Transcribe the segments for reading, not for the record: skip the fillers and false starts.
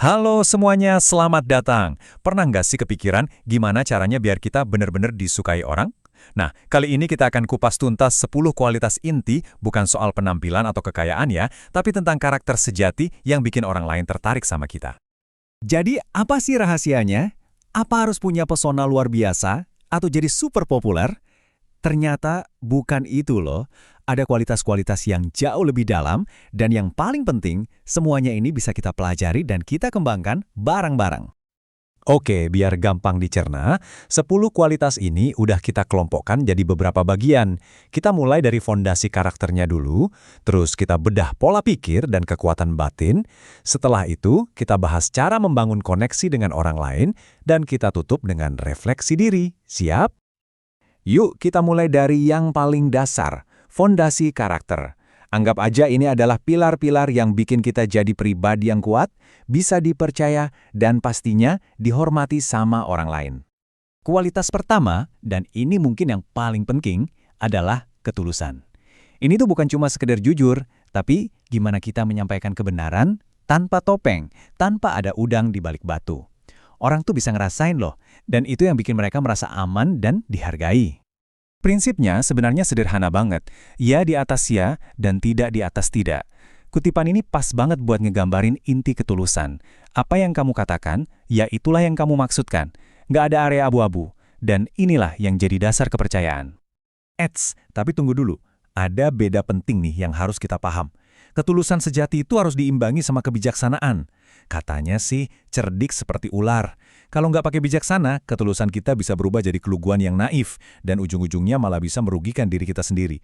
Halo semuanya, selamat datang. Pernah nggak sih kepikiran gimana caranya biar kita benar-benar disukai orang? Nah, kali ini kita akan kupas tuntas 10 kualitas inti, bukan soal penampilan atau kekayaan ya, tapi tentang karakter sejati yang bikin orang lain tertarik sama kita. Jadi apa sih rahasianya? Apa harus punya pesona luar biasa? Atau jadi super populer? Ternyata bukan itu loh. Ada kualitas-kualitas yang jauh lebih dalam, dan yang paling penting, semuanya ini bisa kita pelajari dan kita kembangkan bareng-bareng. Oke, biar gampang dicerna, 10 kualitas ini udah kita kelompokkan jadi beberapa bagian. Kita mulai dari fondasi karakternya dulu, terus kita bedah pola pikir dan kekuatan batin. Setelah itu, kita bahas cara membangun koneksi dengan orang lain, dan kita tutup dengan refleksi diri. Siap? Yuk kita mulai dari yang paling dasar, fondasi karakter. Anggap aja ini adalah pilar-pilar yang bikin kita jadi pribadi yang kuat, bisa dipercaya, dan pastinya dihormati sama orang lain. Kualitas pertama, dan ini mungkin yang paling penting, adalah ketulusan. Ini tuh bukan cuma sekedar jujur, tapi gimana kita menyampaikan kebenaran tanpa topeng, tanpa ada udang di balik batu. Orang tuh bisa ngerasain loh, dan itu yang bikin mereka merasa aman dan dihargai. Prinsipnya sebenarnya sederhana banget, ya di atas ya dan tidak di atas tidak. Kutipan ini pas banget buat ngegambarin inti ketulusan. Apa yang kamu katakan, ya itulah yang kamu maksudkan. Nggak ada area abu-abu, dan inilah yang jadi dasar kepercayaan. Tapi tunggu dulu, ada beda penting nih yang harus kita paham. Ketulusan sejati itu harus diimbangi sama kebijaksanaan. Katanya sih, cerdik seperti ular. Kalau nggak pakai bijaksana, ketulusan kita bisa berubah jadi keluguan yang naif, dan ujung-ujungnya malah bisa merugikan diri kita sendiri.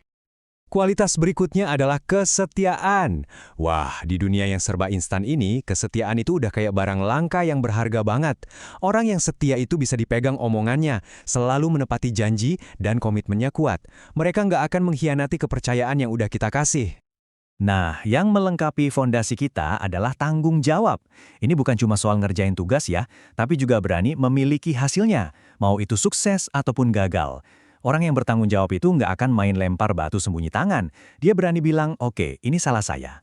Kualitas berikutnya adalah kesetiaan. Wah, di dunia yang serba instan ini, kesetiaan itu udah kayak barang langka yang berharga banget. Orang yang setia itu bisa dipegang omongannya, selalu menepati janji, dan komitmennya kuat. Mereka nggak akan mengkhianati kepercayaan yang udah kita kasih. Nah, yang melengkapi fondasi kita adalah tanggung jawab. Ini bukan cuma soal ngerjain tugas ya, tapi juga berani memiliki hasilnya, mau itu sukses ataupun gagal. Orang yang bertanggung jawab itu nggak akan main lempar batu sembunyi tangan. Dia berani bilang, oke, ini salah saya.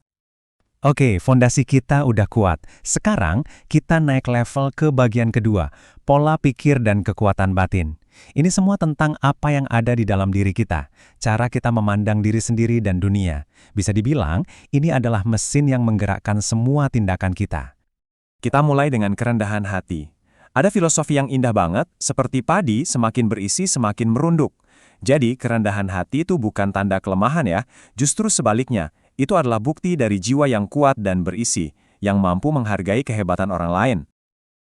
Oke, fondasi kita udah kuat. Sekarang kita naik level ke bagian kedua, pola pikir dan kekuatan batin. Ini semua tentang apa yang ada di dalam diri kita, cara kita memandang diri sendiri dan dunia. Bisa dibilang, ini adalah mesin yang menggerakkan semua tindakan kita. Kita mulai dengan kerendahan hati. Ada filosofi yang indah banget, seperti padi semakin berisi semakin merunduk. Jadi, kerendahan hati itu bukan tanda kelemahan ya, justru sebaliknya. Itu adalah bukti dari jiwa yang kuat dan berisi, yang mampu menghargai kehebatan orang lain.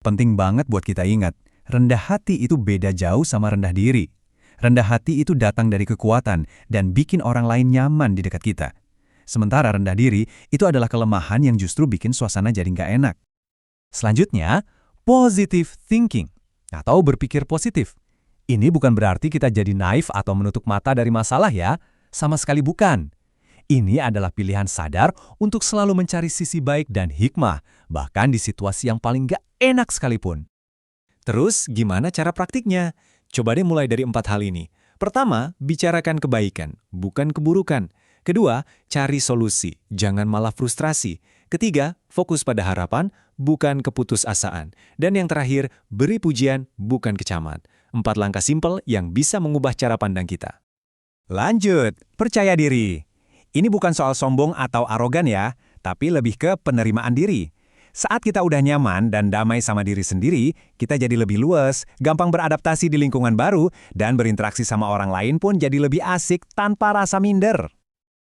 Penting banget buat kita ingat, rendah hati itu beda jauh sama rendah diri. Rendah hati itu datang dari kekuatan dan bikin orang lain nyaman di dekat kita. Sementara rendah diri itu adalah kelemahan yang justru bikin suasana jadi nggak enak. Selanjutnya, positive thinking atau berpikir positif. Ini bukan berarti kita jadi naif atau menutup mata dari masalah ya, sama sekali bukan. Ini adalah pilihan sadar untuk selalu mencari sisi baik dan hikmah, bahkan di situasi yang paling nggak enak sekalipun. Terus, gimana cara praktiknya? Coba deh mulai dari 4 hal ini. Pertama, bicarakan kebaikan, bukan keburukan. Kedua, cari solusi, jangan malah frustrasi. Ketiga, fokus pada harapan, bukan keputusasaan. Dan yang terakhir, beri pujian, bukan kecaman. 4 langkah simpel yang bisa mengubah cara pandang kita. Lanjut, percaya diri. Ini bukan soal sombong atau arogan ya, tapi lebih ke penerimaan diri. Saat kita udah nyaman dan damai sama diri sendiri, kita jadi lebih luas, gampang beradaptasi di lingkungan baru, dan berinteraksi sama orang lain pun jadi lebih asik tanpa rasa minder.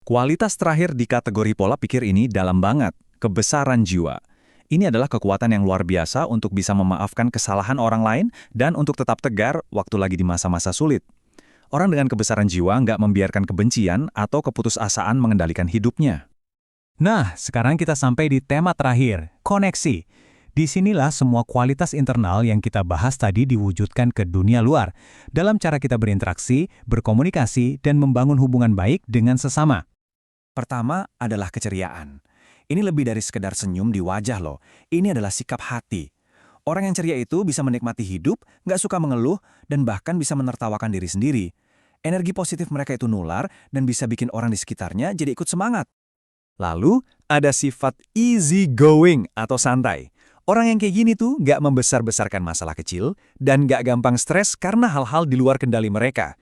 Kualitas terakhir di kategori pola pikir ini dalam banget, kebesaran jiwa. Ini adalah kekuatan yang luar biasa untuk bisa memaafkan kesalahan orang lain dan untuk tetap tegar waktu lagi di masa-masa sulit. Orang dengan kebesaran jiwa nggak membiarkan kebencian atau keputusasaan mengendalikan hidupnya. Nah, sekarang kita sampai di tema terakhir, koneksi. Disinilah semua kualitas internal yang kita bahas tadi diwujudkan ke dunia luar, dalam cara kita berinteraksi, berkomunikasi, dan membangun hubungan baik dengan sesama. Pertama adalah keceriaan. Ini lebih dari sekedar senyum di wajah loh. Ini adalah sikap hati. Orang yang ceria itu bisa menikmati hidup, nggak suka mengeluh, dan bahkan bisa menertawakan diri sendiri. Energi positif mereka itu nular dan bisa bikin orang di sekitarnya jadi ikut semangat. Lalu, ada sifat easy going atau santai. Orang yang kayak gini tuh nggak membesar-besarkan masalah kecil dan nggak gampang stres karena hal-hal di luar kendali mereka.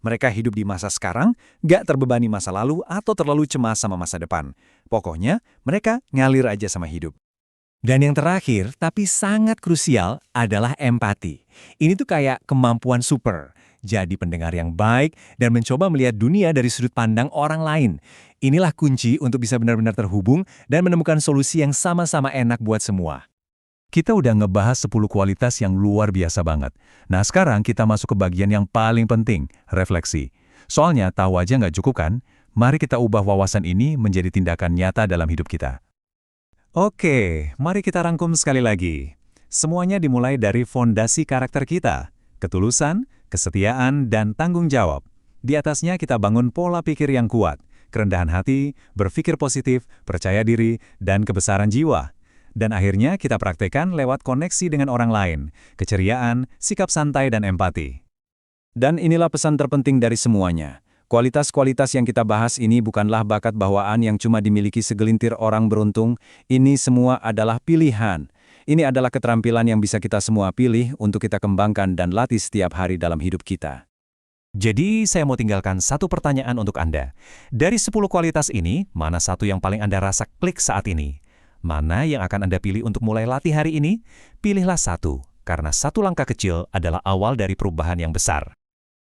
Mereka hidup di masa sekarang, nggak terbebani masa lalu atau terlalu cemas sama masa depan. Pokoknya, mereka ngalir aja sama hidup. Dan yang terakhir, tapi sangat krusial, adalah empati. Ini tuh kayak kemampuan super. Jadi pendengar yang baik dan mencoba melihat dunia dari sudut pandang orang lain. Inilah kunci untuk bisa benar-benar terhubung dan menemukan solusi yang sama-sama enak buat semua. Kita udah ngebahas 10 kualitas yang luar biasa banget. Nah sekarang kita masuk ke bagian yang paling penting, refleksi. Soalnya tahu aja nggak cukup kan? Mari kita ubah wawasan ini menjadi tindakan nyata dalam hidup kita. Oke, mari kita rangkum sekali lagi. Semuanya dimulai dari fondasi karakter kita, ketulusan, kesetiaan, dan tanggung jawab. Di atasnya kita bangun pola pikir yang kuat, kerendahan hati, berpikir positif, percaya diri, dan kebesaran jiwa. Dan akhirnya kita praktekkan lewat koneksi dengan orang lain, keceriaan, sikap santai, dan empati. Dan inilah pesan terpenting dari semuanya. Kualitas-kualitas yang kita bahas ini bukanlah bakat bawaan yang cuma dimiliki segelintir orang beruntung. Ini semua adalah pilihan. Ini adalah keterampilan yang bisa kita semua pilih untuk kita kembangkan dan latih setiap hari dalam hidup kita. Jadi, saya mau tinggalkan satu pertanyaan untuk Anda. Dari 10 kualitas ini, mana satu yang paling Anda rasa klik saat ini? Mana yang akan Anda pilih untuk mulai latih hari ini? Pilihlah satu, karena satu langkah kecil adalah awal dari perubahan yang besar.